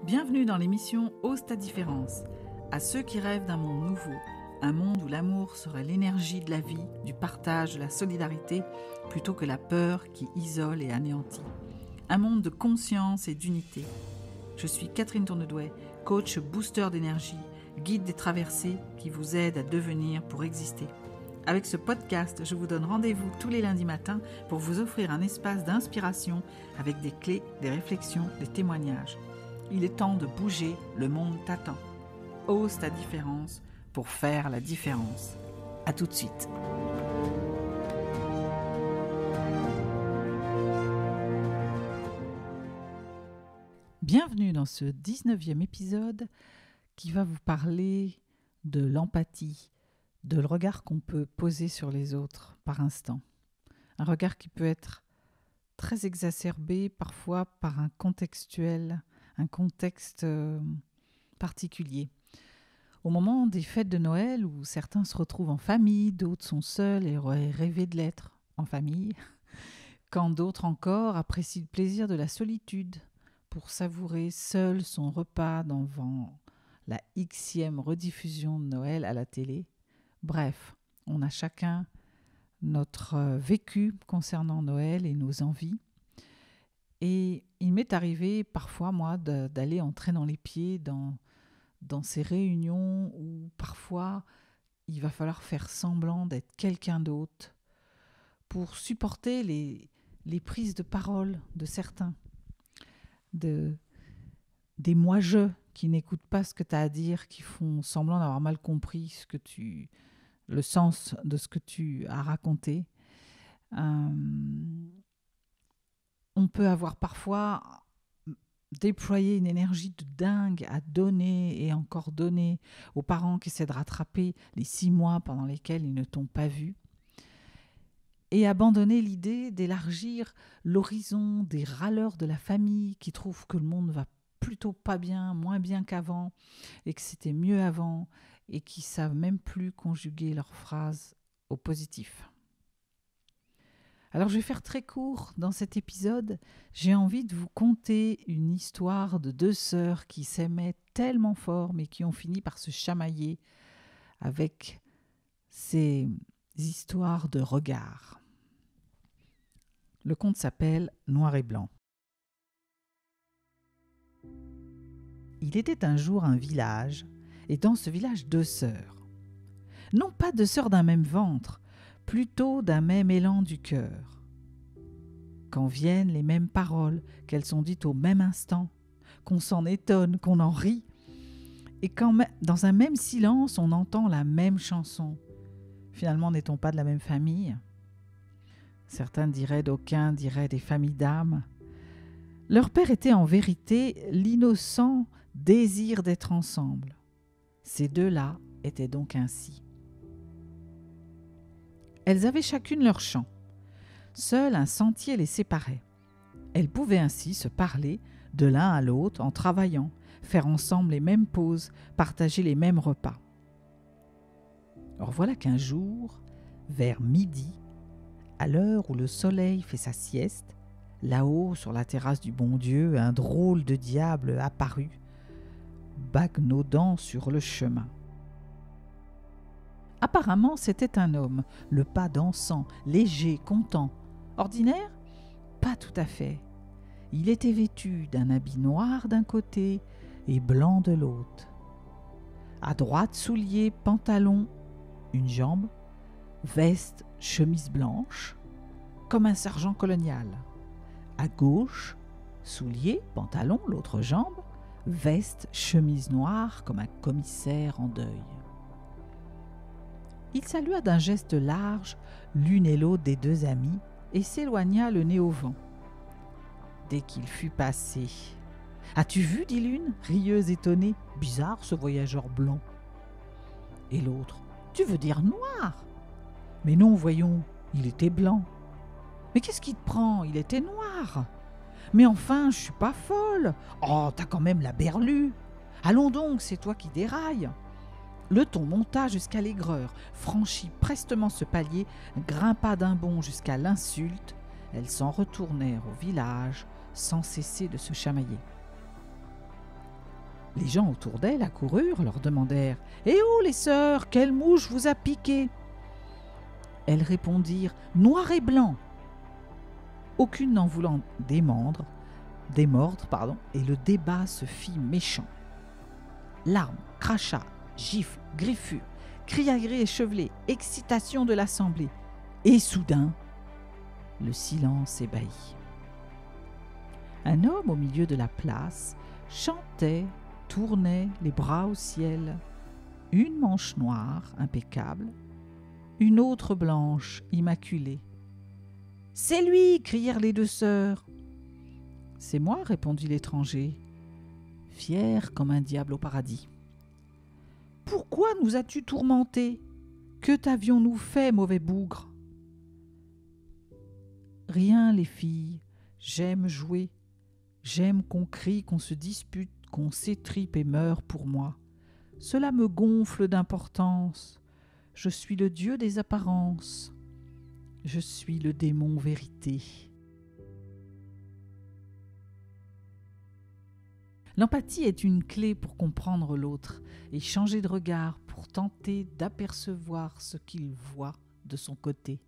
Bienvenue dans l'émission Ose ta différence. À ceux qui rêvent d'un monde nouveau, un monde où l'amour serait l'énergie de la vie, du partage, de la solidarité, plutôt que la peur qui isole et anéantit. Un monde de conscience et d'unité. Je suis Catherine Tournedouet, coach booster d'énergie, guide des traversées qui vous aide à devenir pour exister. Avec ce podcast, je vous donne rendez-vous tous les lundis matins pour vous offrir un espace d'inspiration avec des clés, des réflexions, des témoignages. Il est temps de bouger, le monde t'attend. Ose ta différence pour faire la différence. À tout de suite. Bienvenue dans ce 19e épisode qui va vous parler de l'empathie, de le regard qu'on peut poser sur les autres par instant. Un regard qui peut être très exacerbé parfois par un contexte particulier. Au moment des fêtes de Noël où certains se retrouvent en famille, d'autres sont seuls et auraient rêvé de l'être en famille, quand d'autres encore apprécient le plaisir de la solitude pour savourer seul son repas devant la Xème rediffusion de Noël à la télé. Bref, on a chacun notre vécu concernant Noël et nos envies. Et il m'est arrivé parfois, moi, d'aller en traînant les pieds dans ces réunions où parfois il va falloir faire semblant d'être quelqu'un d'autre pour supporter les prises de parole de certains, des moi-je qui n'écoutent pas ce que tu as à dire, qui font semblant d'avoir mal compris le sens de ce que tu as raconté. On peut avoir parfois déployé une énergie de dingue à donner et encore donner aux parents qui essaient de rattraper les 6 mois pendant lesquels ils ne t'ont pas vu. Et abandonner l'idée d'élargir l'horizon des râleurs de la famille qui trouvent que le monde va plutôt pas bien, moins bien qu'avant, et que c'était mieux avant, et qui savent même plus conjuguer leurs phrases au positif. Alors je vais faire très court dans cet épisode. J'ai envie de vous conter une histoire de 2 sœurs qui s'aimaient tellement fort mais qui ont fini par se chamailler avec ces histoires de regards. Le conte s'appelle Noir et Blanc. Il était un jour un village, et dans ce village 2 sœurs. Non pas 2 sœurs d'un même ventre, plutôt d'un même élan du cœur. Quand viennent les mêmes paroles, qu'elles sont dites au même instant, qu'on s'en étonne, qu'on en rit, et quand dans un même silence on entend la même chanson. Finalement, n'est-on pas de la même famille ? Certains diraient, d'aucuns diraient des familles d'âmes. Leur père était en vérité l'innocent désir d'être ensemble. Ces 2-là étaient donc ainsi. Elles avaient chacune leur champ. Seul un sentier les séparait. Elles pouvaient ainsi se parler de l'un à l'autre en travaillant, faire ensemble les mêmes pauses, partager les mêmes repas. Or voilà qu'un jour, vers midi, à l'heure où le soleil fait sa sieste, là-haut sur la terrasse du bon Dieu, un drôle de diable apparut, bagnaudant sur le chemin. Apparemment, c'était un homme, le pas dansant, léger, content. Ordinaire ? Pas tout à fait. Il était vêtu d'un habit noir d'un côté et blanc de l'autre. À droite, souliers, pantalon, une jambe, veste, chemise blanche, comme un sergent colonial. À gauche, souliers, pantalon, l'autre jambe, veste, chemise noire, comme un commissaire en deuil. Il salua d'un geste large l'une et l'autre des 2 amies et s'éloigna le nez au vent. Dès qu'il fut passé, « As-tu vu, dit l'une, rieuse étonnée, bizarre ce voyageur blanc. » Et l'autre, « Tu veux dire noir ?» ?»« Mais non, voyons, il était blanc. »« Mais qu'est-ce qui te prend ? Il était noir. »« Mais enfin, je suis pas folle. Oh, t'as quand même la berlue. Allons donc, c'est toi qui dérailles. » Le ton monta jusqu'à l'aigreur, franchit prestement ce palier, grimpa d'un bond jusqu'à l'insulte. Elles s'en retournèrent au village sans cesser de se chamailler. Les gens autour d'elle accoururent, leur demandèrent « Eh oh les sœurs, quelle mouche vous a piqué ?» Elles répondirent « Noir et blanc !» Aucune n'en voulant démordre, et le débat se fit méchant. Larmes, crachats, gifles, griffures, criailleries échevelées, excitation de l'assemblée. Et soudain, le silence ébahit. Un homme au milieu de la place chantait, tournait les bras au ciel, une manche noire impeccable, une autre blanche immaculée. « C'est lui !» crièrent les deux sœurs. « C'est moi !» répondit l'étranger, fier comme un diable au paradis. « Pourquoi nous as-tu tourmentés ? Que t'avions-nous fait, mauvais bougre ?»« Rien, les filles, j'aime jouer. J'aime qu'on crie, qu'on se dispute, qu'on s'étripe et meure pour moi. Cela me gonfle d'importance. Je suis le dieu des apparences. Je suis le démon vérité. » L'empathie est une clé pour comprendre l'autre et changer de regard pour tenter d'apercevoir ce qu'il voit de son côté.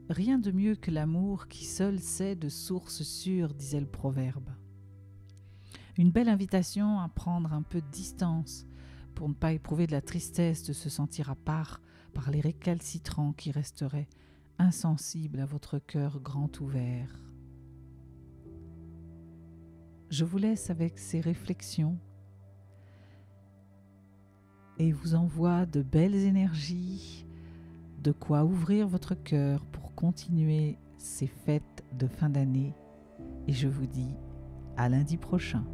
Rien de mieux que l'amour qui seul sait de source sûre, disait le proverbe. Une belle invitation à prendre un peu de distance pour ne pas éprouver de la tristesse de se sentir à part par les récalcitrants qui resteraient insensibles à votre cœur grand ouvert. Je vous laisse avec ces réflexions et vous envoie de belles énergies, de quoi ouvrir votre cœur pour continuer ces fêtes de fin d'année. Et je vous dis à lundi prochain.